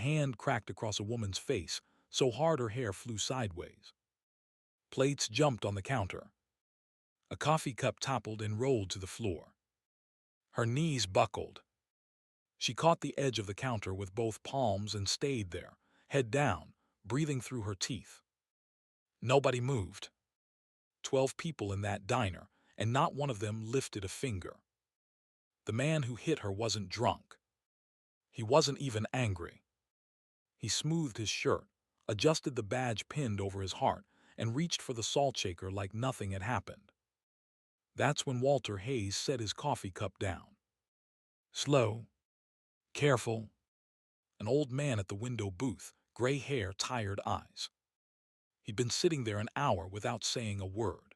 hand cracked across a woman's face so hard her hair flew sideways. Plates jumped on the counter. A coffee cup toppled and rolled to the floor. Her knees buckled. She caught the edge of the counter with both palms and stayed there, head down, breathing through her teeth. Nobody moved. 12 people in that diner, and not one of them lifted a finger. The man who hit her wasn't drunk. He wasn't even angry. He smoothed his shirt, adjusted the badge pinned over his heart, and reached for the salt shaker like nothing had happened. That's when Walter Hayes set his coffee cup down. Slow, careful. An old man at the window booth, gray hair, tired eyes. He'd been sitting there an hour without saying a word.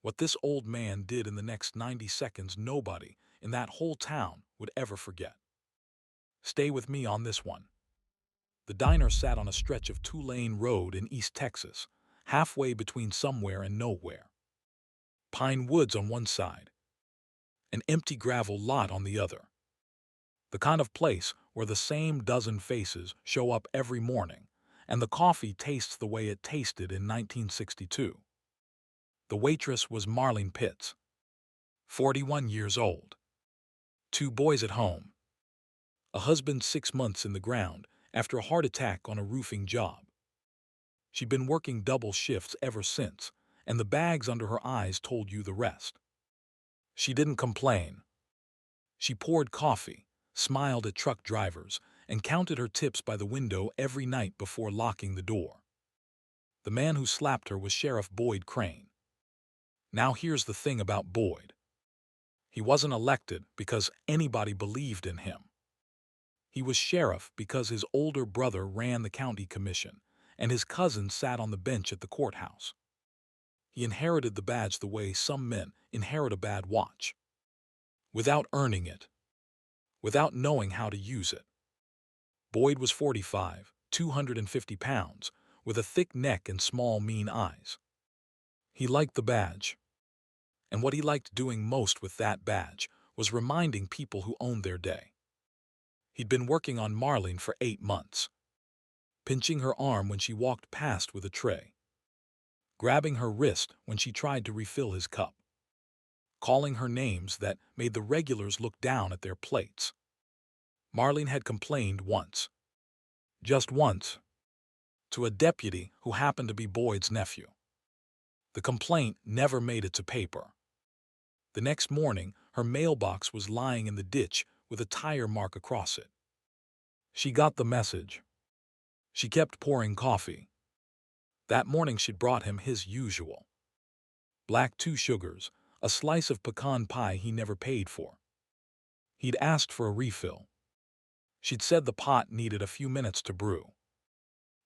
What this old man did in the next 90 seconds nobody in that whole town would ever forget. Stay with me on this one. The diner sat on a stretch of two-lane road in East Texas, halfway between somewhere and nowhere. Pine woods on one side, an empty gravel lot on the other. The kind of place where the same dozen faces show up every morning, and the coffee tastes the way it tasted in 1962. The waitress was Marlene Pitts, 41 years old. 2 boys at home. A husband 6 months in the ground after a heart attack on a roofing job. She'd been working double shifts ever since, and the bags under her eyes told you the rest. She didn't complain. She poured coffee, smiled at truck drivers, and counted her tips by the window every night before locking the door. The man who slapped her was Sheriff Boyd Crane. Now here's the thing about Boyd. He wasn't elected because anybody believed in him. He was sheriff because his older brother ran the county commission, and his cousin sat on the bench at the courthouse. He inherited the badge the way some men inherit a bad watch. Without earning it. Without knowing how to use it. Boyd was 45, 250 pounds, with a thick neck and small, mean eyes. He liked the badge. And what he liked doing most with that badge was reminding people who owned their day. He'd been working on Marlene for 8 months. Pinching her arm when she walked past with a tray. Grabbing her wrist when she tried to refill his cup. Calling her names that made the regulars look down at their plates. Marlene had complained once. Just once. To a deputy who happened to be Boyd's nephew. The complaint never made it to paper. The next morning, her mailbox was lying in the ditch with a tire mark across it. She got the message. She kept pouring coffee. That morning she'd brought him his usual. Black 2 sugars, a slice of pecan pie he never paid for. He'd asked for a refill. She'd said the pot needed a few minutes to brew.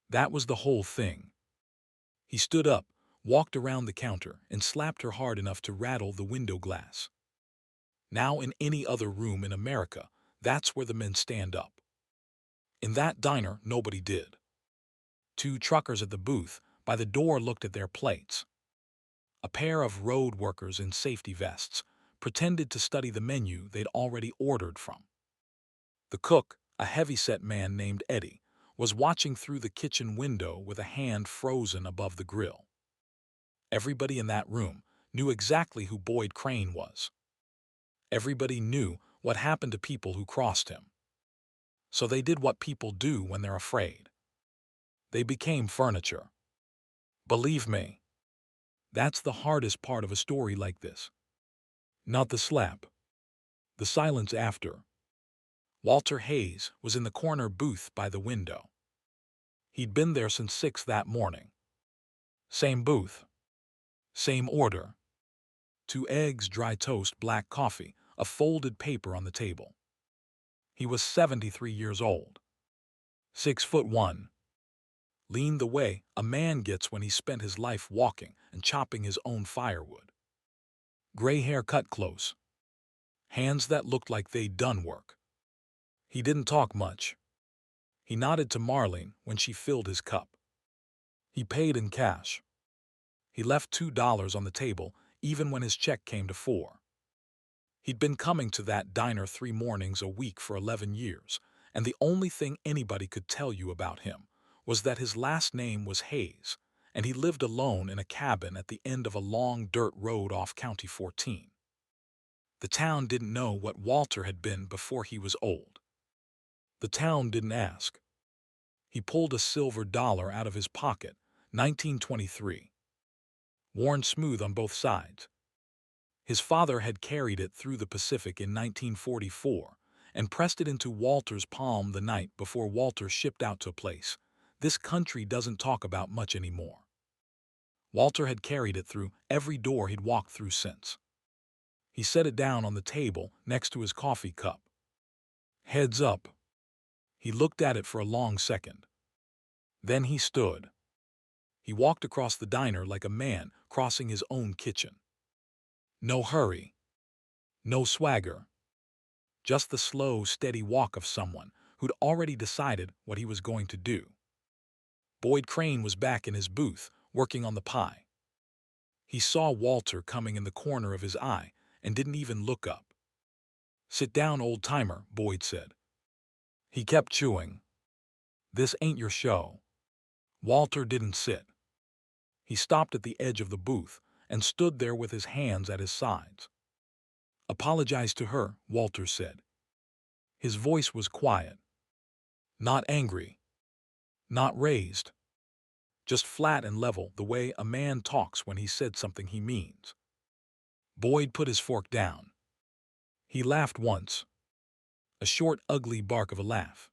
That was the whole thing. He stood up, walked around the counter, and slapped her hard enough to rattle the window glass. Now in any other room in America, that's where the men stand up. In that diner, nobody did. 2 truckers at the booth by the door looked at their plates. A pair of road workers in safety vests pretended to study the menu they'd already ordered from. The cook, a heavy-set man named Eddie, was watching through the kitchen window with a hand frozen above the grill. Everybody in that room knew exactly who Boyd Crane was. Everybody knew what happened to people who crossed him. So they did what people do when they're afraid. They became furniture. Believe me, that's the hardest part of a story like this. Not the slap. The silence after. Walter Hayes was in the corner booth by the window. He'd been there since 6 that morning. Same booth. Same order. 2 eggs, dry toast, black coffee, a folded paper on the table. He was 73 years old. 6'1". Leaned the way a man gets when he spent his life walking and chopping his own firewood. Gray hair cut close. Hands that looked like they'd done work. He didn't talk much. He nodded to Marlene when she filled his cup. He paid in cash. He left $2 on the table even when his check came to 4. He'd been coming to that diner 3 mornings a week for 11 years, and the only thing anybody could tell you about him was that his last name was Hayes, and he lived alone in a cabin at the end of a long dirt road off County 14. The town didn't know what Walter had been before he was old. The town didn't ask. He pulled a silver dollar out of his pocket, 1923, worn smooth on both sides. His father had carried it through the Pacific in 1944 and pressed it into Walter's palm the night before Walter shipped out to a place this country doesn't talk about much anymore. Walter had carried it through every door he'd walked through since. He set it down on the table next to his coffee cup. Heads up. He looked at it for a long second. Then he stood. He walked across the diner like a man crossing his own kitchen. No hurry. No swagger. Just the slow, steady walk of someone who'd already decided what he was going to do. Boyd Crane was back in his booth, working on the pie. He saw Walter coming in the corner of his eye and didn't even look up. "Sit down, old-timer," Boyd said. He kept chewing. "This ain't your show." Walter didn't sit. He stopped at the edge of the booth and stood there with his hands at his sides. "Apologize to her," Walter said. His voice was quiet. Not angry. Not raised. Just flat and level, the way a man talks when he said something he means. Boyd put his fork down. He laughed once. A short, ugly bark of a laugh.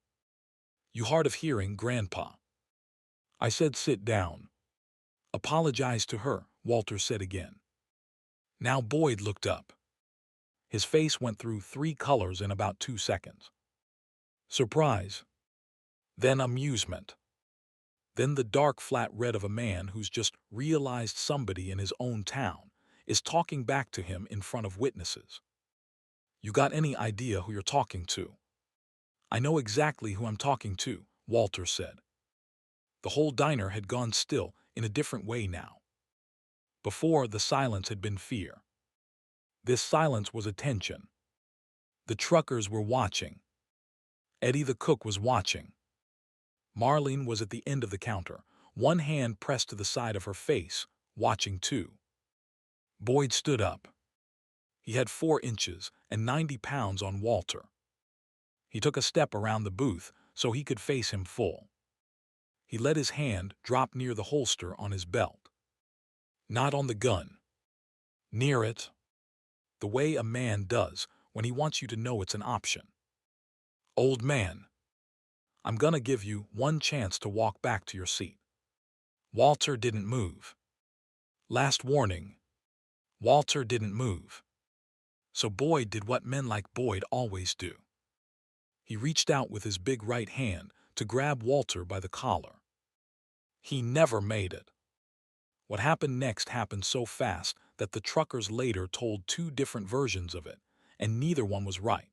"You hard of hearing, Grandpa." "I said sit down." "Apologize to her," Walter said again. Now Boyd looked up. His face went through 3 colors in about 2 seconds. Surprise. Then amusement. Then the dark flat red of a man who's just realized somebody in his own town is talking back to him in front of witnesses. "You got any idea who you're talking to?" "I know exactly who I'm talking to," Walter said. The whole diner had gone still in a different way now. Before, the silence had been fear. This silence was attention. The truckers were watching. Eddie the cook was watching. Marlene was at the end of the counter, one hand pressed to the side of her face, watching too. Boyd stood up. He had 4 inches and 90 pounds on Walter. He took a step around the booth so he could face him full. He let his hand drop near the holster on his belt. Not on the gun. Near it. The way a man does when he wants you to know it's an option. "Old man, I'm gonna give you one chance to walk back to your seat." Walter didn't move. Last warning. Walter didn't move. So Boyd did what men like Boyd always do. He reached out with his big right hand to grab Walter by the collar. He never made it. What happened next happened so fast that the truckers later told 2 different versions of it, and neither one was right.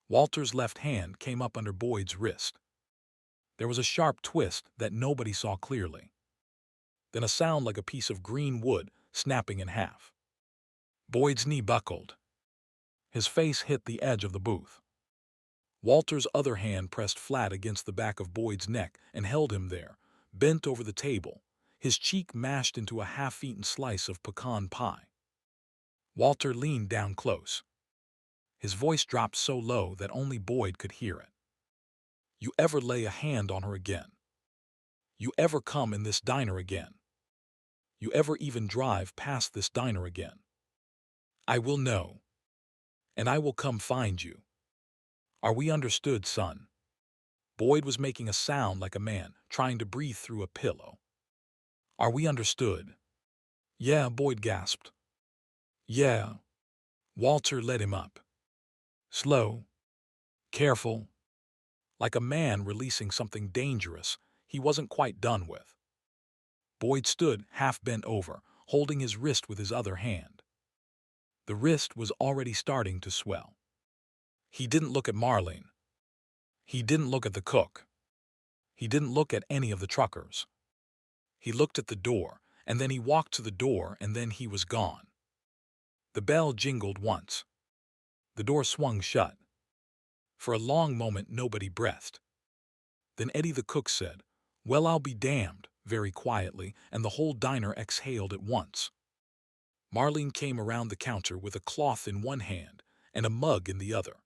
Walter's left hand came up under Boyd's wrist. There was a sharp twist that nobody saw clearly. Then a sound like a piece of green wood snapping in half. Boyd's knee buckled. His face hit the edge of the booth. Walter's other hand pressed flat against the back of Boyd's neck and held him there, bent over the table, his cheek mashed into a half-eaten slice of pecan pie. Walter leaned down close. His voice dropped so low that only Boyd could hear it. "You ever lay a hand on her again? You ever come in this diner again? You ever even drive past this diner again? I will know. And I will come find you. Are we understood, son?" Boyd was making a sound like a man trying to breathe through a pillow. "Are we understood?" "Yeah," Boyd gasped. "Yeah." Walter led him up. Slow. Careful. Like a man releasing something dangerous he wasn't quite done with. Boyd stood half bent over, holding his wrist with his other hand. The wrist was already starting to swell. He didn't look at Marlene. He didn't look at the cook. He didn't look at any of the truckers. He looked at the door, and then he walked to the door, and then he was gone. The bell jingled once. The door swung shut. For a long moment, nobody breathed. Then Eddie the cook said, "Well, I'll be damned," very quietly, and the whole diner exhaled at once. Marlene came around the counter with a cloth in one hand and a mug in the other.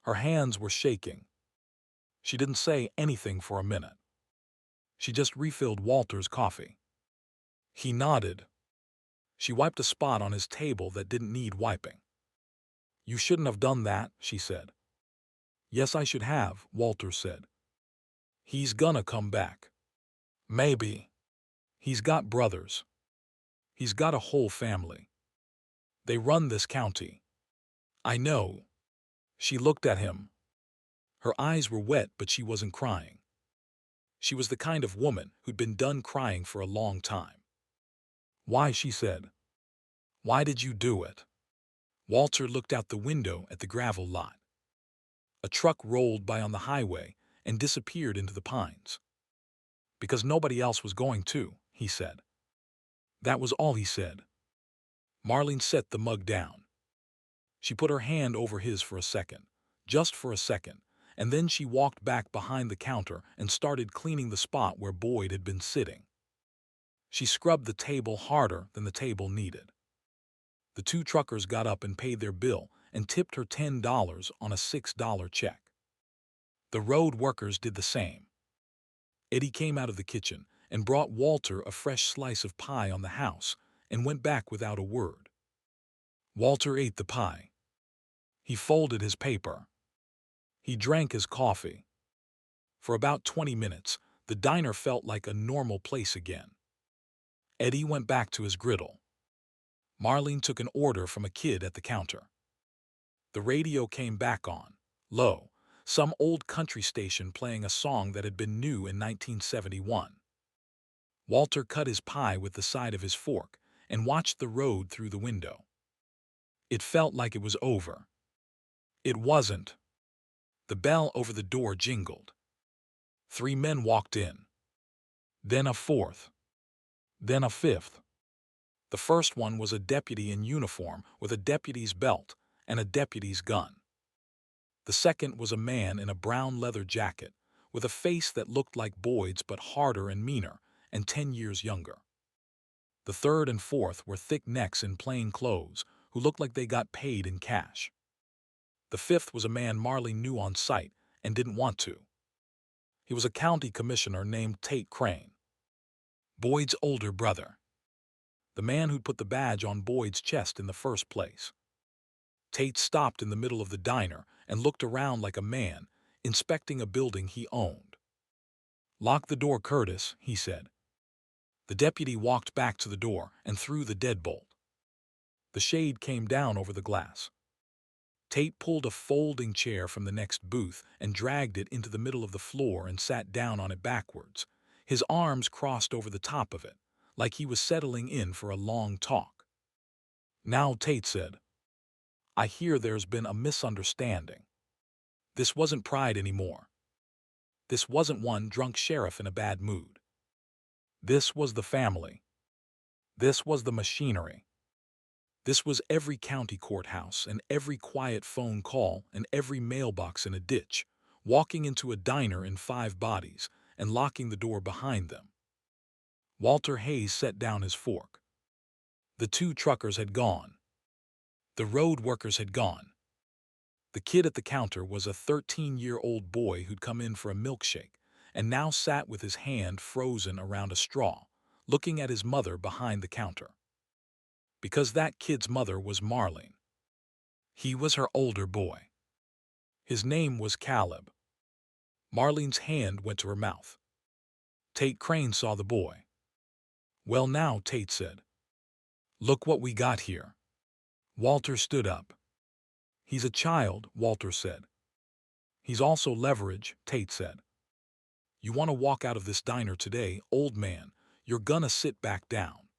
Her hands were shaking. She didn't say anything for a minute. She just refilled Walter's coffee. He nodded. She wiped a spot on his table that didn't need wiping. "You shouldn't have done that," she said. "Yes, I should have," Walter said. "He's gonna come back." "Maybe. He's got brothers. He's got a whole family. They run this county." "I know." She looked at him. Her eyes were wet, but she wasn't crying. She was the kind of woman who'd been done crying for a long time. "Why?" she said. "Why did you do it?" Walter looked out the window at the gravel lot. A truck rolled by on the highway and disappeared into the pines. "Because nobody else was going to," he said. That was all he said. Marlene set the mug down. She put her hand over his for a second, just for a second, and then she walked back behind the counter and started cleaning the spot where Boyd had been sitting. She scrubbed the table harder than the table needed. The two truckers got up and paid their bill and tipped her $10 on a $6 check. The road workers did the same. Eddie came out of the kitchen and brought Walter a fresh slice of pie on the house and went back without a word. Walter ate the pie. He folded his paper. He drank his coffee. For about 20 minutes, the diner felt like a normal place again. Eddie went back to his griddle. Marlene took an order from a kid at the counter. The radio came back on, low, some old country station playing a song that had been new in 1971. Walter cut his pie with the side of his fork and watched the road through the window. It felt like it was over. It wasn't. The bell over the door jingled. 3 men walked in. Then a fourth. Then a fifth. The first one was a deputy in uniform with a deputy's belt and a deputy's gun. The second was a man in a brown leather jacket with a face that looked like Boyd's but harder and meaner and 10 years younger. The third and fourth were thick necks in plain clothes who looked like they got paid in cash. The fifth was a man Marley knew on sight and didn't want to. He was a county commissioner named Tate Crane, Boyd's older brother, the man who'd put the badge on Boyd's chest in the first place. Tate stopped in the middle of the diner and looked around like a man inspecting a building he owned. "Lock the door, Curtis," he said. The deputy walked back to the door and threw the deadbolt. The shade came down over the glass. Tate pulled a folding chair from the next booth and dragged it into the middle of the floor and sat down on it backwards, his arms crossed over the top of it, like he was settling in for a long talk. "Now," Tate said, "I hear there's been a misunderstanding. This wasn't pride anymore. This wasn't one drunk sheriff in a bad mood. This was the family. This was the machinery. This was every county courthouse and every quiet phone call and every mailbox in a ditch, walking into a diner in 5 bodies and locking the door behind them." Walter Hayes set down his fork. The 2 truckers had gone. The road workers had gone. The kid at the counter was a 13-year-old boy who'd come in for a milkshake and now sat with his hand frozen around a straw, looking at his mother behind the counter. Because that kid's mother was Marlene. He was her older boy. His name was Caleb. Marlene's hand went to her mouth. Tate Crane saw the boy. "Well now," Tate said. "Look what we got here." Walter stood up. "He's a child," Walter said. "He's also leverage," Tate said. "You want to walk out of this diner today, old man, you're gonna sit back down.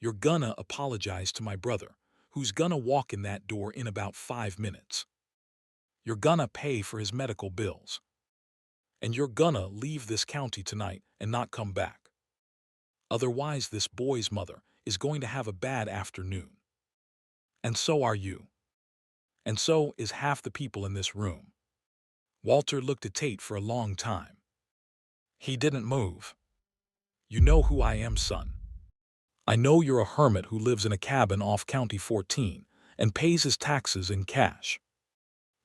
You're gonna apologize to my brother, who's gonna walk in that door in about 5 minutes. You're gonna pay for his medical bills. And you're gonna leave this county tonight and not come back. Otherwise, this boy's mother is going to have a bad afternoon. And so are you." And so is half the people in this room. Walter looked at Tate for a long time. He didn't move. You know who I am, son. I know you're a hermit who lives in a cabin off County 14 and pays his taxes in cash.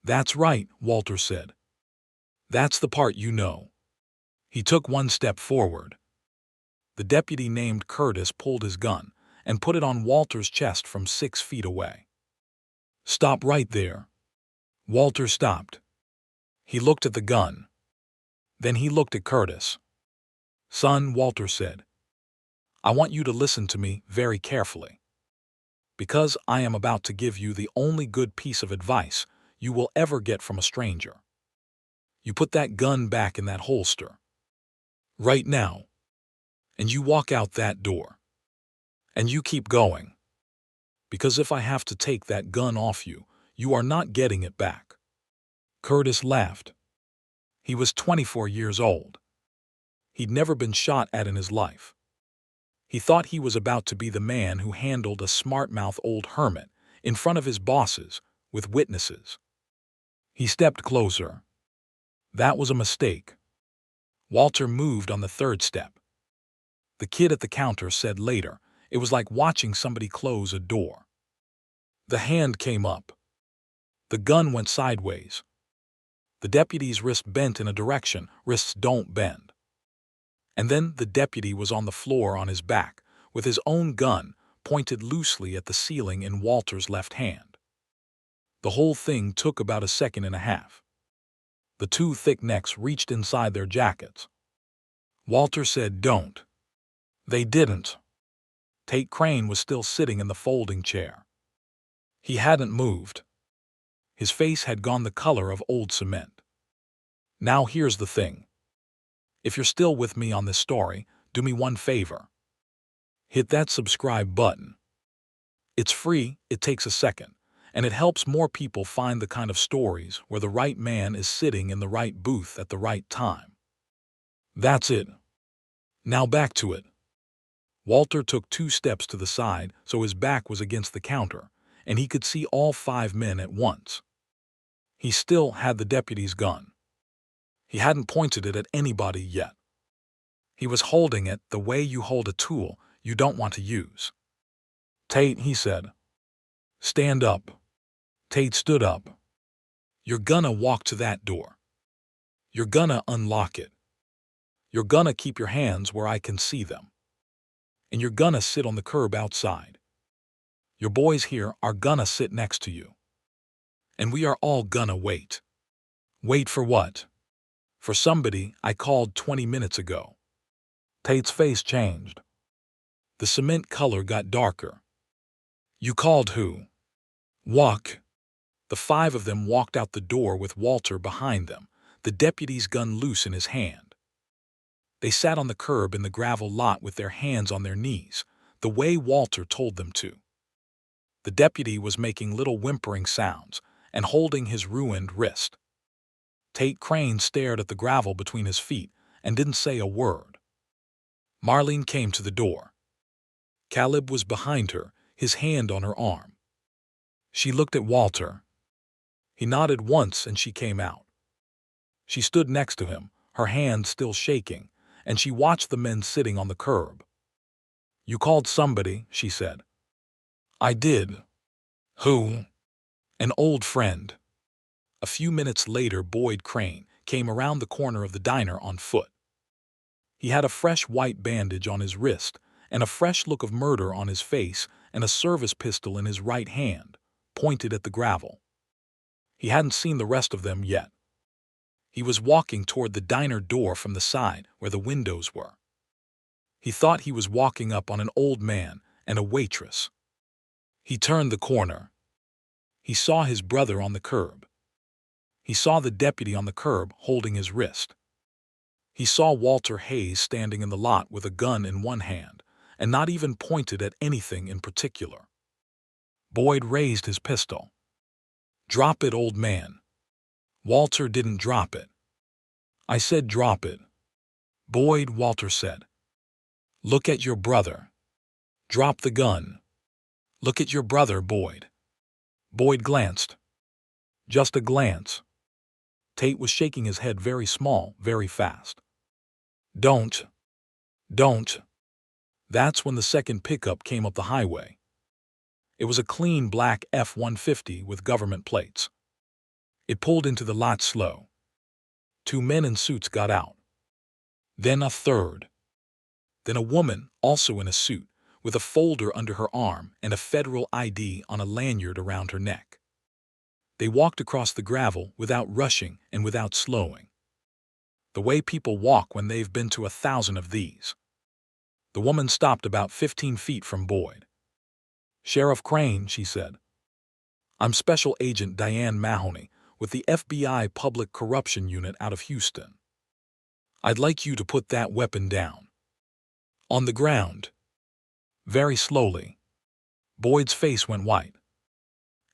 That's right, Walter said. That's the part you know. He took one step forward. The deputy named Curtis pulled his gun and put it on Walter's chest from 6 feet away. Stop right there. Walter stopped. He looked at the gun. Then he looked at Curtis. Son, Walter said, I want you to listen to me very carefully. Because I am about to give you the only good piece of advice you will ever get from a stranger. You put that gun back in that holster. Right now. And you walk out that door. And you keep going. Because if I have to take that gun off you, you are not getting it back. Curtis laughed. He was 24 years old. He'd never been shot at in his life. He thought he was about to be the man who handled a smart-mouthed old hermit in front of his bosses with witnesses. He stepped closer. That was a mistake. Walter moved on the third step. The kid at the counter said later, it was like watching somebody close a door. The hand came up. The gun went sideways. The deputy's wrist bent in a direction wrists don't bend. And then the deputy was on the floor on his back, with his own gun pointed loosely at the ceiling in Walter's left hand. The whole thing took about a second and a half. The two thick necks reached inside their jackets. Walter said, don't. They didn't. Tate Crane was still sitting in the folding chair. He hadn't moved. His face had gone the color of old cement. Now here's the thing. If you're still with me on this story, do me one favor. Hit that subscribe button. It's free, it takes a second, and it helps more people find the kind of stories where the right man is sitting in the right booth at the right time. That's it. Now back to it. Walter took 2 steps to the side so his back was against the counter, and he could see all 5 men at once. He still had the deputy's gun. He hadn't pointed it at anybody yet. He was holding it the way you hold a tool you don't want to use. Tate, he said. Stand up. Tate stood up. You're gonna walk to that door. You're gonna unlock it. You're gonna keep your hands where I can see them. And you're gonna sit on the curb outside. Your boys here are gonna sit next to you. And we are all gonna wait. Wait for what? For somebody I called 20 minutes ago. Tate's face changed. The cement color got darker. You called who? Walk. The 5 of them walked out the door with Walter behind them, the deputy's gun loose in his hand. They sat on the curb in the gravel lot with their hands on their knees, the way Walter told them to. The deputy was making little whimpering sounds and holding his ruined wrist. Tate Crane stared at the gravel between his feet and didn't say a word. Marlene came to the door. Caleb was behind her, his hand on her arm. She looked at Walter. He nodded once and she came out. She stood next to him, her hand still shaking, and she watched the men sitting on the curb. You called somebody, she said. I did. Who? An old friend. A few minutes later, Boyd Crane came around the corner of the diner on foot. He had a fresh white bandage on his wrist and a fresh look of murder on his face and a service pistol in his right hand, pointed at the gravel. He hadn't seen the rest of them yet. He was walking toward the diner door from the side where the windows were. He thought he was walking up on an old man and a waitress. He turned the corner. He saw his brother on the curb. He saw the deputy on the curb holding his wrist. He saw Walter Hayes standing in the lot with a gun in one hand and not even pointed at anything in particular. Boyd raised his pistol. Drop it, old man. Walter didn't drop it. I said drop it. Boyd, Walter said. Look at your brother. Drop the gun. Look at your brother, Boyd. Boyd glanced. Just a glance. Tate was shaking his head very small, very fast. Don't. Don't. That's when the second pickup came up the highway. It was a clean black F-150 with government plates. It pulled into the lot slow. Two men in suits got out. Then a third. Then a woman, also in a suit, with a folder under her arm and a federal ID on a lanyard around her neck. They walked across the gravel without rushing and without slowing. The way people walk when they've been to 1,000 of these. The woman stopped about 15 feet from Boyd. "Sheriff Crane," she said. "I'm Special Agent Diane Mahoney with the FBI Public Corruption Unit out of Houston. I'd like you to put that weapon down." On the ground. Very slowly. Boyd's face went white.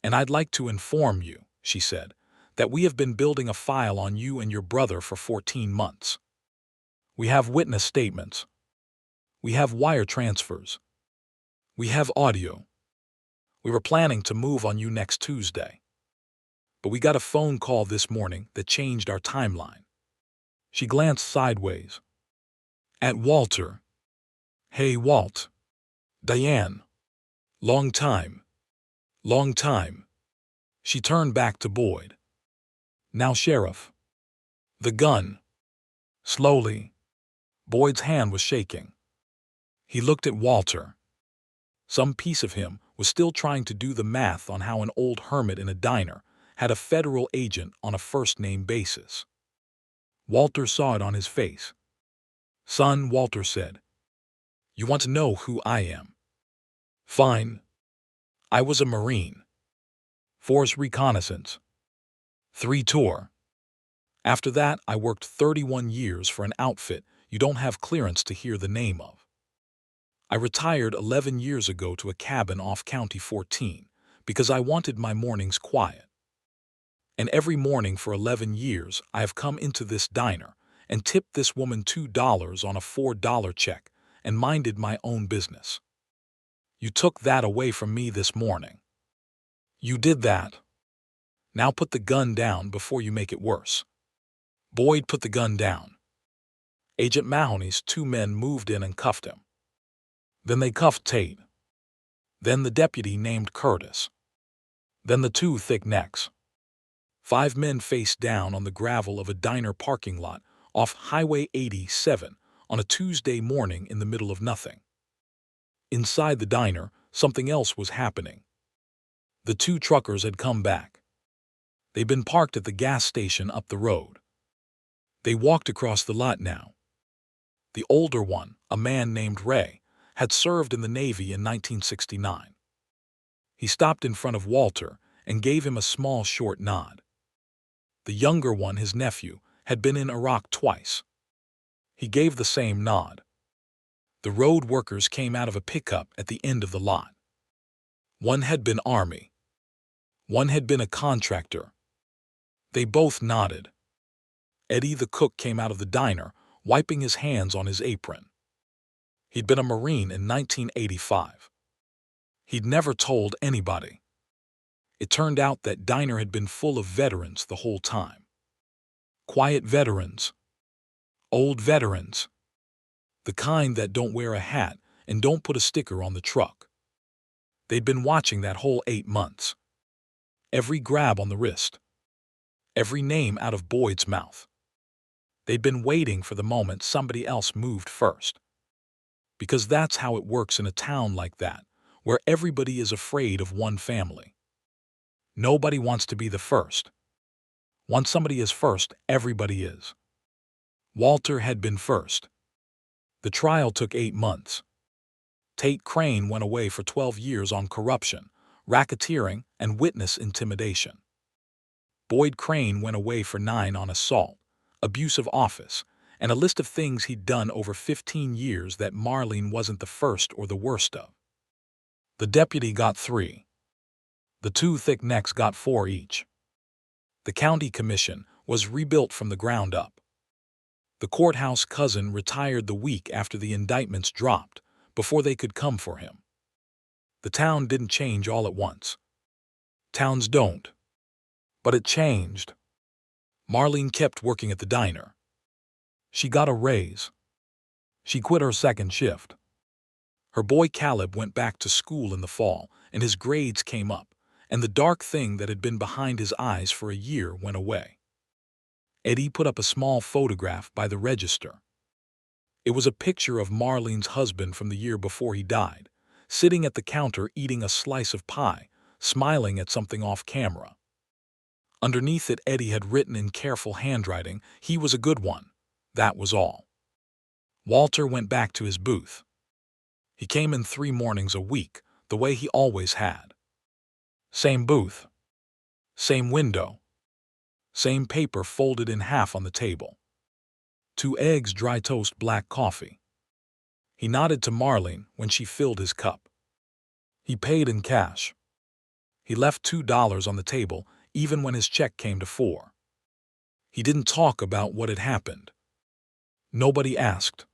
"And I'd like to inform you," she said, "that we have been building a file on you and your brother for 14 months. We have witness statements. We have wire transfers. We have audio. We were planning to move on you next Tuesday. But we got a phone call this morning that changed our timeline." She glanced sideways. At Walter. "Hey, Walt." "Diane. Long time. Long time." She turned back to Boyd. "Now, Sheriff." "The gun." Slowly. Boyd's hand was shaking. He looked at Walter. Some piece of him was still trying to do the math on how an old hermit in a diner had a federal agent on a first-name basis. Walter saw it on his face. "Son," Walter said, "you want to know who I am? Fine. I was a Marine. Force Reconnaissance. 3 tour. After that, I worked 31 years for an outfit you don't have clearance to hear the name of. I retired 11 years ago to a cabin off County 14 because I wanted my mornings quiet. And every morning for 11 years, I have come into this diner and tipped this woman $2 on a $4 check and minded my own business. You took that away from me this morning. You did that. Now put the gun down before you make it worse." Boyd put the gun down. Agent Mahoney's 2 men moved in and cuffed him. Then they cuffed Tate. Then the deputy named Curtis. Then the 2 thick necks. 5 men face down on the gravel of a diner parking lot off Highway 87 on a Tuesday morning in the middle of nothing. Inside the diner, something else was happening. The 2 truckers had come back. They'd been parked at the gas station up the road. They walked across the lot now. The older one, a man named Ray, had served in the Navy in 1969. He stopped in front of Walter and gave him a small short nod. The younger one, his nephew, had been in Iraq twice. He gave the same nod. The road workers came out of a pickup at the end of the lot. One had been Army. One had been a contractor. They both nodded. Eddie the cook came out of the diner, wiping his hands on his apron. He'd been a Marine in 1985. He'd never told anybody. It turned out that diner had been full of veterans the whole time. Quiet veterans. Old veterans. The kind that don't wear a hat and don't put a sticker on the truck. They'd been watching that whole 8 months. Every grab on the wrist. Every name out of Boyd's mouth. They'd been waiting for the moment somebody else moved first. Because that's how it works in a town like that, where everybody is afraid of one family. Nobody wants to be the first. Once somebody is first, everybody is. Walter had been first. The trial took 8 months. Tate Crane went away for 12 years on corruption, racketeering, and witness intimidation. Boyd Crane went away for 9 on assault, abuse of office, and a list of things he'd done over 15 years that Marlene wasn't the first or the worst of. The deputy got 3. The 2 thick necks got 4 each. The county commission was rebuilt from the ground up. The courthouse cousin retired the week after the indictments dropped, before they could come for him. The town didn't change all at once. Towns don't. But it changed. Marlene kept working at the diner. She got a raise. She quit her second shift. Her boy Caleb went back to school in the fall, and his grades came up, and the dark thing that had been behind his eyes for a year went away. Eddie put up a small photograph by the register. It was a picture of Marlene's husband from the year before he died, sitting at the counter eating a slice of pie, smiling at something off camera. Underneath it, Eddie had written in careful handwriting, "He was a good one." That was all. Walter went back to his booth. He came in 3 mornings a week, the way he always had. Same booth. Same window. Same paper folded in half on the table. 2 eggs, dry toast, black coffee. He nodded to Marlene when she filled his cup. He paid in cash. He left $2 on the table even when his check came to 4. He didn't talk about what had happened. Nobody asked.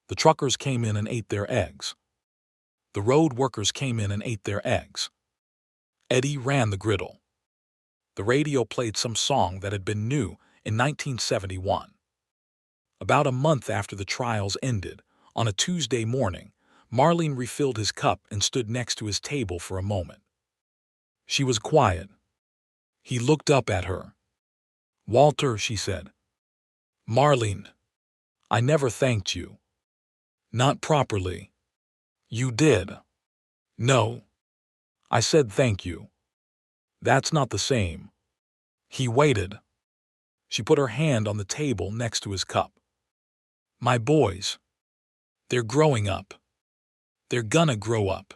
The truckers came in and ate their eggs. The road workers came in and ate their eggs. Eddie ran the griddle. The radio played some song that had been new in 1971. About a month after the trials ended, on a Tuesday morning, Marlene refilled his cup and stood next to his table for a moment. She was quiet. He looked up at her. "Walter," she said. "Marlene, I never thanked you." "Not properly." "You did." "No. I said thank you." "That's not the same." He waited. She put her hand on the table next to his cup. "My boys. They're growing up. They're gonna grow up.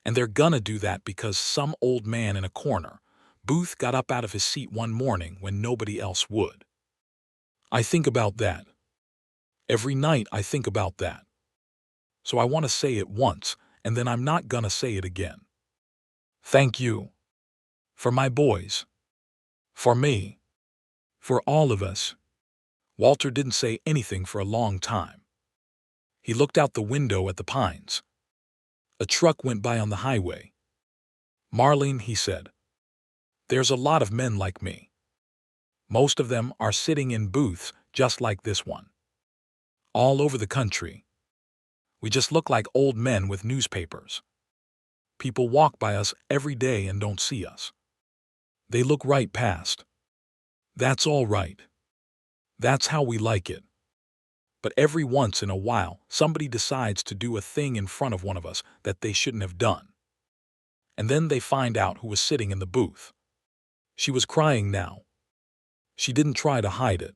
And they're gonna do that because some old man in a corner booth got up out of his seat one morning when nobody else would. I think about that. Every night I think about that. So I want to say it once, and then I'm not gonna say it again. Thank you. For my boys. For me. For all of us." Walter didn't say anything for a long time. He looked out the window at the pines. A truck went by on the highway. "Marlene," he said, "there's a lot of men like me. Most of them are sitting in booths just like this one. All over the country. We just look like old men with newspapers. People walk by us every day and don't see us. They look right past. That's all right. That's how we like it. But every once in a while, somebody decides to do a thing in front of one of us that they shouldn't have done. And then they find out who was sitting in the booth." She was crying now. She didn't try to hide it.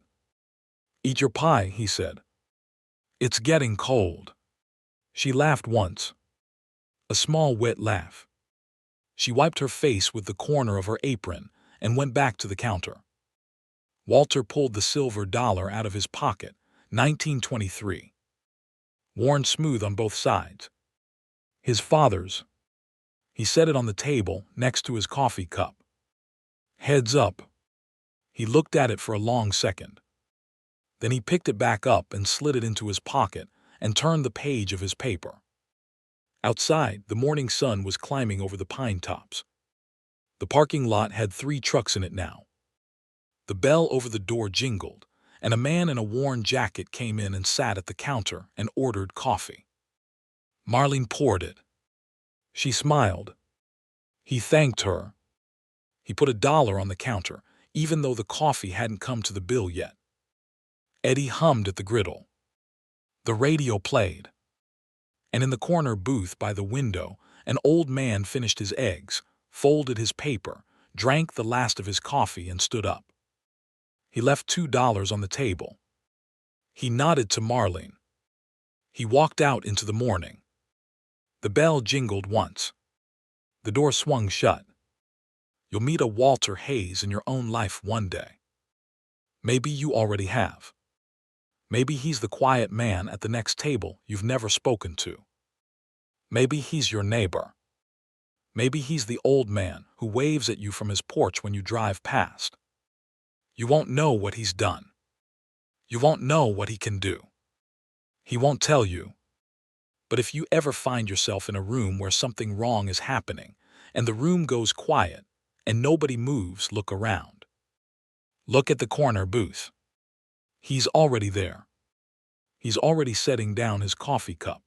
"Eat your pie," he said. "It's getting cold." She laughed once. A small wet laugh. She wiped her face with the corner of her apron and went back to the counter. Walter pulled the silver dollar out of his pocket, 1923. Worn smooth on both sides. His father's. He set it on the table next to his coffee cup. "Heads up." He looked at it for a long second. Then he picked it back up and slid it into his pocket and turned the page of his paper. Outside, the morning sun was climbing over the pine tops. The parking lot had 3 trucks in it now. The bell over the door jingled, and a man in a worn jacket came in and sat at the counter and ordered coffee. Marlene poured it. She smiled. He thanked her. He put $1 on the counter, even though the coffee hadn't come to the bill yet. Eddie hummed at the griddle. The radio played. And in the corner booth by the window, an old man finished his eggs, folded his paper, drank the last of his coffee and stood up. He left $2 on the table. He nodded to Marlene. He walked out into the morning. The bell jingled once. The door swung shut. You'll meet a Walter Hayes in your own life one day. Maybe you already have. Maybe he's the quiet man at the next table you've never spoken to. Maybe he's your neighbor. Maybe he's the old man who waves at you from his porch when you drive past. You won't know what he's done. You won't know what he can do. He won't tell you. But if you ever find yourself in a room where something wrong is happening, and the room goes quiet, and nobody moves. Look around. Look at the corner booth. He's already there. He's already setting down his coffee cup.